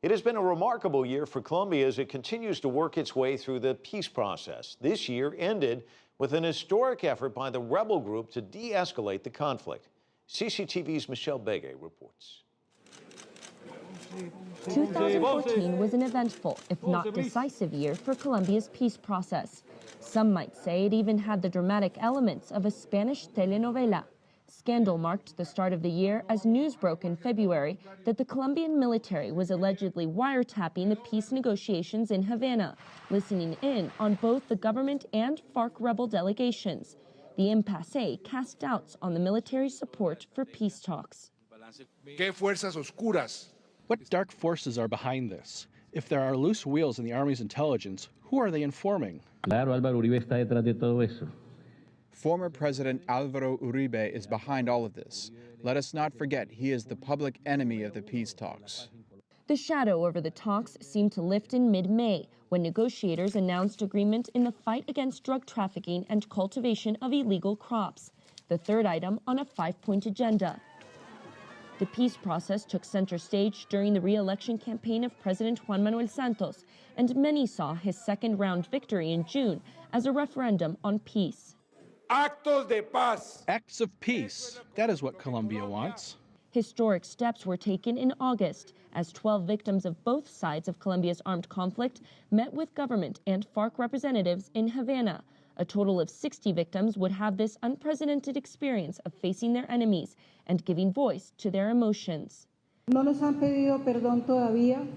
It has been a remarkable year for Colombia as it continues to work its way through the peace process. This year ended with an historic effort by the rebel group to de-escalate the conflict. CCTV's Michelle Begue reports. 2014 was an eventful, if not decisive year for Colombia's peace process. Some might say it even had the dramatic elements of a Spanish telenovela. Scandal marked the start of the year as news broke in February that the Colombian military was allegedly wiretapping the peace negotiations in Havana, listening in on both the government and FARC rebel delegations. The impasse cast doubts on the military's support for peace talks. What dark forces are behind this? If there are loose wheels in the Army's intelligence, who are they informing? Former President Álvaro Uribe is behind all of this. Let us not forget he is the public enemy of the peace talks. The shadow over the talks seemed to lift in mid-May when negotiators announced agreement in the fight against drug trafficking and cultivation of illegal crops, the third item on a 5-point agenda. The peace process took center stage during the re-election campaign of President Juan Manuel Santos, and many saw his second-round victory in June as a referendum on peace. Actos de paz. Acts of peace. That is what Colombia wants. Historic steps were taken in August as 12 victims of both sides of Colombia's armed conflict met with government and FARC representatives in Havana. A total of 60 victims would have this unprecedented experience of facing their enemies and giving voice to their emotions. No nos han pedido perdón todavía.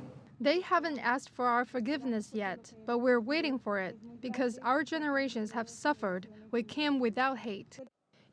They haven't asked for our forgiveness yet, but we're waiting for it because our generations have suffered. We came without hate.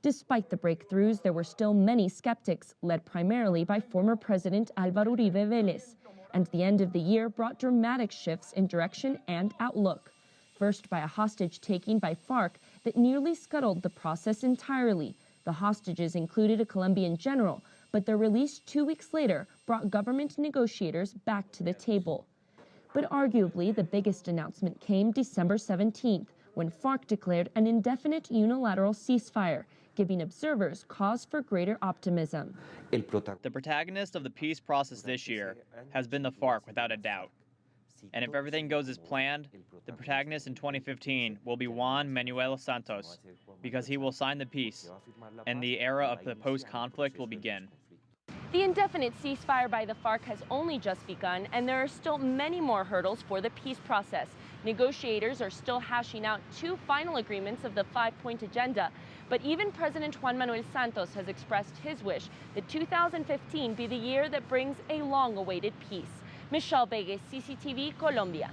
Despite the breakthroughs, there were still many skeptics, led primarily by former President Álvaro Uribe Vélez. And the end of the year brought dramatic shifts in direction and outlook. First by a hostage-taking by FARC that nearly scuttled the process entirely. The hostages included a Colombian general, but their release 2 weeks later brought government negotiators back to the table. But arguably, the biggest announcement came December 17th, when FARC declared an indefinite unilateral ceasefire, giving observers cause for greater optimism. The protagonist of the peace process this year has been the FARC, without a doubt. And if everything goes as planned, the protagonist in 2015 will be Juan Manuel Santos, because he will sign the peace, and the era of the post-conflict will begin. The indefinite ceasefire by the FARC has only just begun, and there are still many more hurdles for the peace process. Negotiators are still hashing out 2 final agreements of the 5-point agenda, but even President Juan Manuel Santos has expressed his wish that 2015 be the year that brings a long-awaited peace. Michelle Begue, CCTV, Colombia.